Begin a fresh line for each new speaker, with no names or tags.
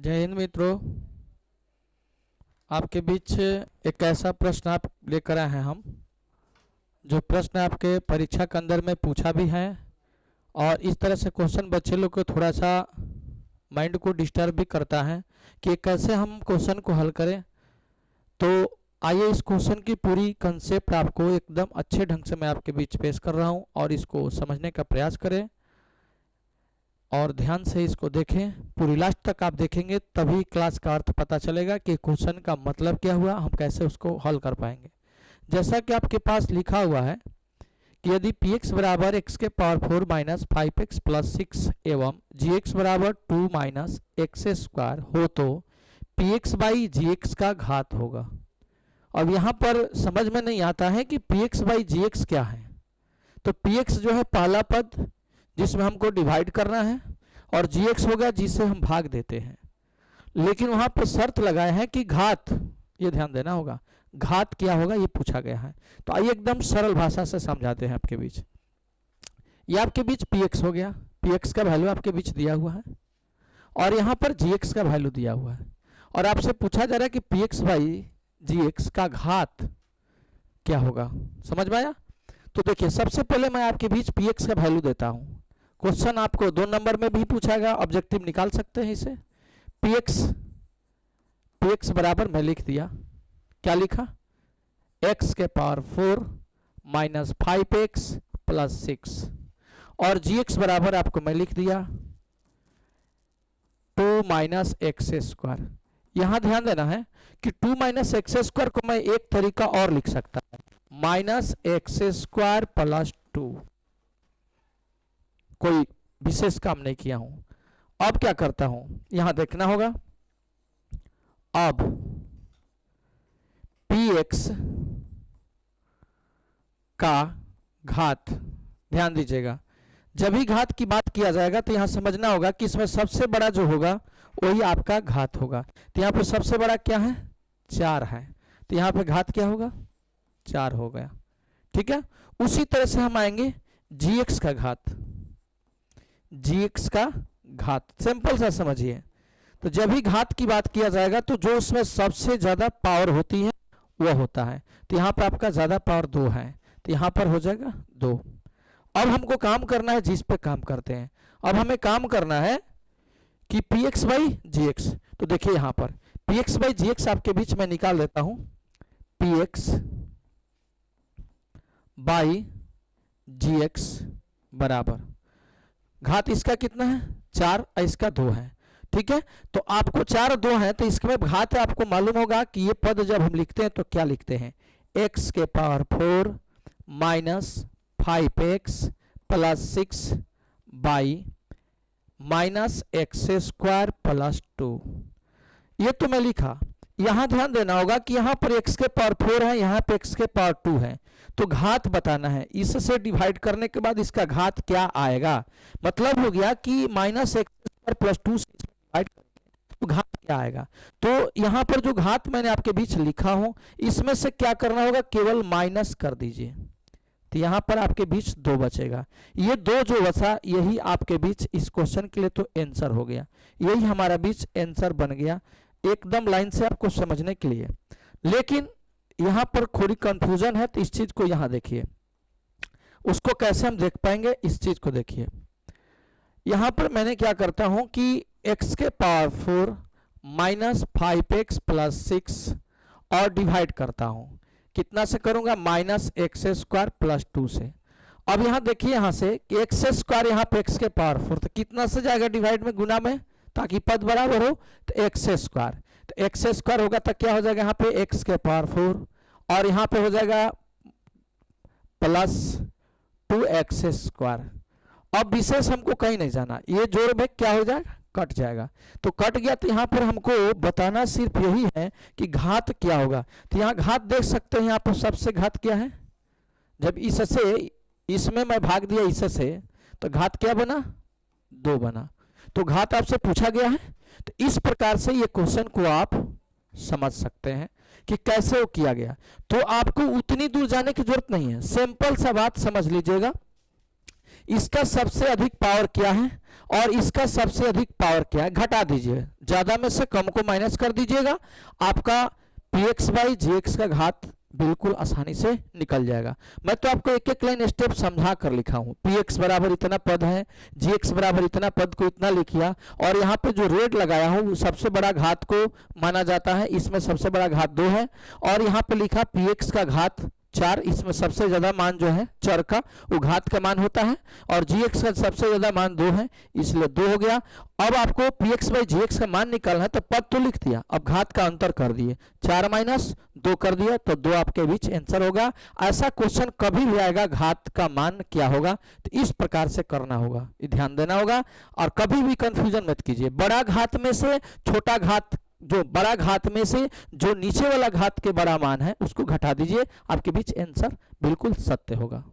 जय हिंद मित्रों। आपके बीच एक ऐसा प्रश्न आप लेकर आए हैं हम, जो प्रश्न आपके परीक्षा के अंदर में पूछा भी है और इस तरह से क्वेश्चन बच्चे लोग को थोड़ा सा माइंड को डिस्टर्ब भी करता है कि कैसे हम क्वेश्चन को हल करें। तो आइए इस क्वेश्चन की पूरी कंसेप्ट आपको एकदम अच्छे ढंग से मैं आपके बीच पेश कर रहा हूं और इसको समझने का प्रयास करें और ध्यान से इसको देखें। पूरी लास्ट तक आप देखेंगे तभी क्लास का अर्थ पता चलेगा कि क्वेश्चन का मतलब क्या हुआ, हम कैसे उसको हल कर पाएंगे। जैसा कि आपके पास लिखा हुआ है कि यदि पी एक्स बराबर एक्स के पावर 4 माइनस 5x प्लस 6 एवं जी एक्स बराबर 2 माइनस एक्स स्क्वायर हो तो P X by G X का घात होगा। अब यहाँ पर समझ में नहीं आता है कि P X by G X क्या है। तो पी एक्स जो है पहला पद जिसमें हमको डिवाइड करना है और जी एक्स होगा जिसे हम भाग देते हैं, लेकिन वहां पर शर्त लगाए हैं कि घात, ये ध्यान देना होगा, घात क्या होगा ये पूछा गया है। तो आइए एकदम सरल भाषा से समझाते हैं आपके बीच। ये आपके बीच पी एक्स हो गया, पी एक्स का वैल्यू आपके बीच दिया हुआ है और यहाँ पर जी एक्स का वैल्यू दिया हुआ है और आपसे पूछा जा रहा है कि P X by G X का घात क्या होगा। समझ में आया? तो देखिए सबसे पहले मैं आपके बीच पी एक्स का वैल्यू देता हूं। क्वेश्चन आपको 2 नंबर में भी पूछाएगा, ऑब्जेक्टिव निकाल सकते हैं इसे। पी एक्स बराबर मैं लिख दिया, क्या लिखा, एक्स के पावर 4 माइनस 5x प्लस 6 और जी एक्स बराबर आपको मैं लिख दिया 2 माइनस एक्स स्क्वायर। यहां ध्यान देना है कि 2 माइनस एक्स स्क्वायर को मैं एक तरीका और लिख सकता हूं, माइनस एक्स स्क्वायर प्लस 2। कोई विशेष काम नहीं किया हूं। अब क्या करता हूं, यहां देखना होगा। अब पी एक्स का घात, ध्यान दीजिएगा, जब भी घात की बात किया जाएगा तो यहां समझना होगा कि इसमें सबसे बड़ा जो होगा वही आपका घात होगा। तो यहां पर सबसे बड़ा क्या है, 4 है, तो यहां पे घात क्या होगा, 4 हो गया। ठीक है, उसी तरह से हम आएंगे जी एक्स का घात, जी एक्स का घात सिंपल सा समझिए। तो जब भी घात की बात किया जाएगा तो जो उसमें सबसे ज्यादा पावर होती है वह होता है। तो यहां पर आपका ज्यादा पावर 2 है, तो यहां पर हो जाएगा 2। अब हमको काम करना है, जिस पे काम करते हैं, अब हमें काम करना है कि P X by G X. तो देखिए यहां पर P X by G X आपके बीच में निकाल देता हूं, P X by G X बराबर घात इसका कितना है, 4 और इसका 2 है। ठीक है, तो आपको 4 2 है तो इसके में घात आपको मालूम होगा कि ये पद जब हम लिखते हैं तो क्या लिखते हैं, x के power 4 minus 5x plus 6 by minus x square plus 2। ये तो मैं लिखा। यहां ध्यान देना होगा कि यहां पर x के पावर 4 है, यहां पे x के पावर 2 है, तो घात बताना है। इससे डिवाइड करने के बाद इसका घात क्या आएगा, मतलब हो गया कि माइनस एक्स स्क्वायर प्लस 2 से डिवाइड तो घात क्या आएगा। तो यहां पर जो घात मैंने आपके बीच लिखा हूं इसमें से क्या करना होगा, केवल माइनस कर दीजिए, तो यहां पर आपके बीच 2 बचेगा। ये 2 जो बचा यही आपके बीच इस क्वेश्चन के लिए तो आंसर हो गया, यही हमारा बीच आंसर बन गया, एकदम लाइन से आपको समझने के लिए। लेकिन यहां पर थोड़ी कंफ्यूजन है, तो इस चीज को यहां देखिए, उसको कैसे हम देख पाएंगे, इस चीज को देखिए। यहां पर मैंने क्या करता हूं कि x के पावर 4 माइनस 5x प्लस 6 और डिवाइड करता हूं, कितना से करूंगा, माइनस एक्स स्क्वायर प्लस 2 से। अब यहां देखिए यहां से कि एक्स स्क्वायर यहां पे x के पावर 4, तो कितना से जाएगा डिवाइड में, गुना में, ताकि पद बराबर हो, तो एक्स स्क्वायर, तो एक्स स्क्वायर होगा तो क्या हो जाएगा यहाँ पे एक्स के पावर 4 और यहाँ पे हो जाएगा प्लस 2x स्क्वायर। अब विशेष हमको कहीं नहीं जाना, ये जोड़ में क्या हो जाएगा, कट जाएगा, तो कट गया। तो यहाँ पर हमको बताना सिर्फ यही है कि घात क्या होगा। तो यहाँ घात देख सकते हैं, यहाँ पर सबसे घात क्या है, जब इससे इसमें मैं भाग दिया इससे तो घात क्या बना, 2 बना। तो घात आपसे पूछा गया है, तो इस प्रकार से ये क्वेश्चन को आप समझ सकते हैं कि कैसे वो किया गया। तो आपको उतनी दूर जाने की जरूरत नहीं है, सिंपल सा बात समझ लीजिएगा इसका सबसे अधिक पावर क्या है और इसका सबसे अधिक पावर क्या है, घटा दीजिए, ज्यादा में से कम को माइनस कर दीजिएगा, आपका px बाई gx का घात बिल्कुल आसानी से निकल जाएगा। मैं तो आपको एक एक लाइन स्टेप समझा कर लिखा हूं। px बराबर इतना पद है, gx बराबर इतना पद को इतना लिखिया, और यहाँ पे जो रेड लगाया हूं सबसे बड़ा घात को माना जाता है, इसमें सबसे बड़ा घात 2 है, और यहाँ पे लिखा px का घात 4, इसमें सबसे ज्यादा मान जो है चर का वो घात का मान होता है, और gx का सबसे ज्यादा मान 2 है, इसलिए 2 हो गया। अब आपको px बाई gx का मान निकालना है, तो पद तो लिख दिया, अब घात का अंतर कर दिए, 4 माइनस 2 कर दिया, तो 2 आपके बीच आंसर होगा। ऐसा क्वेश्चन कभी भी आएगा घात का मान क्या होगा, तो इस प्रकार से करना होगा, ध्यान देना होगा, और कभी भी कंफ्यूजन मत कीजिए। बड़ा घात में से छोटा घात, जो बड़ा घात में से जो नीचे वाला घात के बड़ा मान है उसको घटा दीजिए, आपके बीच आंसर बिल्कुल सत्य होगा।